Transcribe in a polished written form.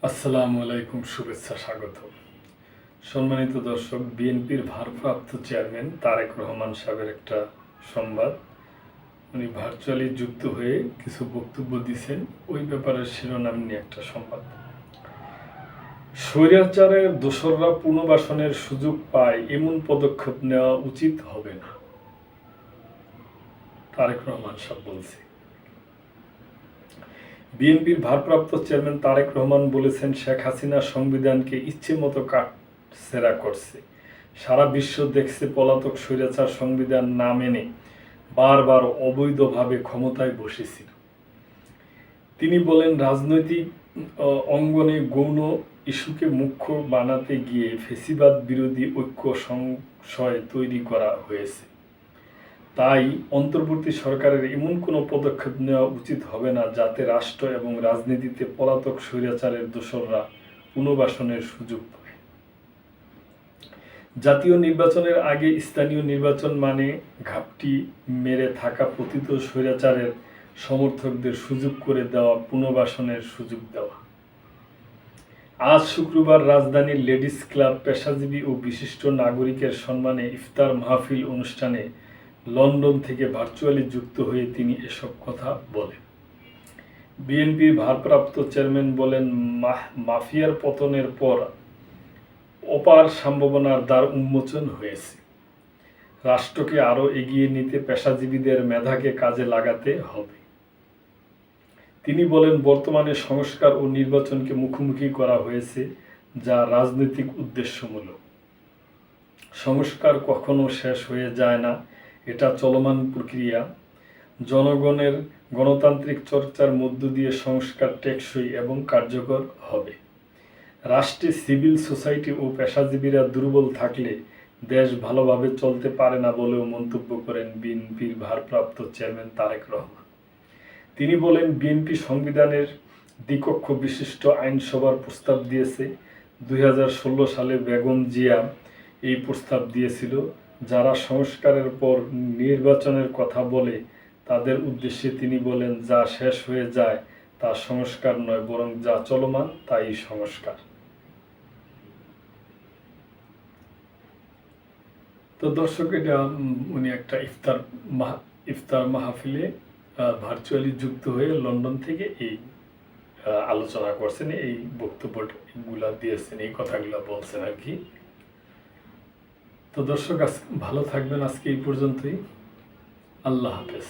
আসসালামু আলাইকুম, শুভেচ্ছা, স্বাগত। সম্মানিত দর্শক, বিএনপির ভারপ্রাপ্ত চেয়ারম্যান তারেক রহমান সাহেবের একটা সংবাদ, উনি ভার্চুয়ালি যুক্ত হয়ে কিছু বক্তব্য দিয়েছেন। ওই ব্যাপারে শিরোনাম নিয়ে একটা সংবাদ। স্বৈরাচারের দোসররা পুনর্বাসনের সুযোগ পায় এমন পদক্ষেপ নেওয়া উচিত হবে না, তারেক রহমান সাহেব বলছে। বিএনপির ভারপ্রাপ্ত চেয়ারম্যান তারেক রহমান বলেছেন, শেখ হাসিনা সংবিধানকে ইচ্ছে মতো কাটছেঁড়া করছে। সারা বিশ্ব দেখছে পলাতক স্বৈরাচার সংবিধান না মেনে বারবার অবৈধভাবে ক্ষমতায় বসেছিল। তিনি বলেন, রাজনৈতিক অঙ্গনে গৌণ ইস্যুকে মুখ্য বানাতে গিয়ে ফ্যাসিবাদ বিরোধী ঐক্য সংশয় তৈরি করা হয়েছে। তাই অন্তর্বর্তী সরকারের এমন কোনো পদক্ষেপ নেওয়া উচিত হবে না যাতে রাষ্ট্র এবং রাজনীতিতে পলাতক স্বৈরাচারের দোসররা পুনর্বাসনের সুযোগ পায়। জাতীয় নির্বাচনের আগে স্থানীয় নির্বাচন মানে ঘাপটি মেরে থাকা পতিত স্বৈরাচারের সমর্থকদের সুযোগ করে দেওয়া, পুনর্বাসনের সুযোগ দেওয়া। আজ শুক্রবার রাজধানীর লেডিস ক্লাব পেশাজীবী ও বিশিষ্ট নাগরিকের সম্মানে ইফতার মাহফিল অনুষ্ঠানে লন্ডন থেকে ভার্চুয়ালি যুক্ত হয়ে তিনি এসব কথা বলেন। বিএনপির ভারপ্রাপ্ত চেয়ারম্যান বলেন, মাফিয়ার পতনের পর অপার সম্ভাবনার দ্বার উন্মোচন হয়েছে। রাষ্ট্রকে আরও এগিয়ে নিতে পেশাজীবীদের মেধাকে কাজে লাগাতে হবে। তিনি বলেন, বর্তমানে সংস্কার ও নির্বাচনকে মুখোমুখি করা হয়েছে, যা রাজনৈতিক উদ্দেশ্যমূলক। সংস্কার কখনো শেষ হয়ে যায় না, এটা চলমান প্রক্রিয়া। জনগণের গণতান্ত্রিক চর্চার মধ্য দিয়ে সংস্কার টেকসই এবং কার্যকর হবে। রাষ্ট্রে সিভিল সোসাইটি ও পেশাজীবীরা দুর্বল থাকলে দেশ ভালোভাবে চলতে পারে না বলেও মন্তব্য করেন বিএনপির ভারপ্রাপ্ত চেয়ারম্যান তারেক রহমান। তিনি বলেন, বিএনপি সংবিধানের দ্বিকক্ষ বিশিষ্ট আইনসভার প্রস্তাব দিয়েছে। 2016 সালে বেগম জিয়া এই প্রস্তাব দিয়েছিল। যারা সংস্কারের পর নির্বাচনের কথা বলে তাদের উদ্দেশ্যে তিনি বলেন, যা শেষ হয়ে যায় তা সংস্কার নয়, বরং যা চলমান তাই সংস্কার। তো দর্শক, এটা উনি একটা ইফতার মাহফিলে ভার্চুয়ালি যুক্ত হয়ে লন্ডন থেকে এই আলোচনা করছেন, এই বক্তব্যগুলা দিয়েছেন, এই কথাগুলো বলছেন আর কি। তো দর্শক, ভালো থাকবেন। আজকে এই পর্যন্তই। আল্লাহ হাফেজ।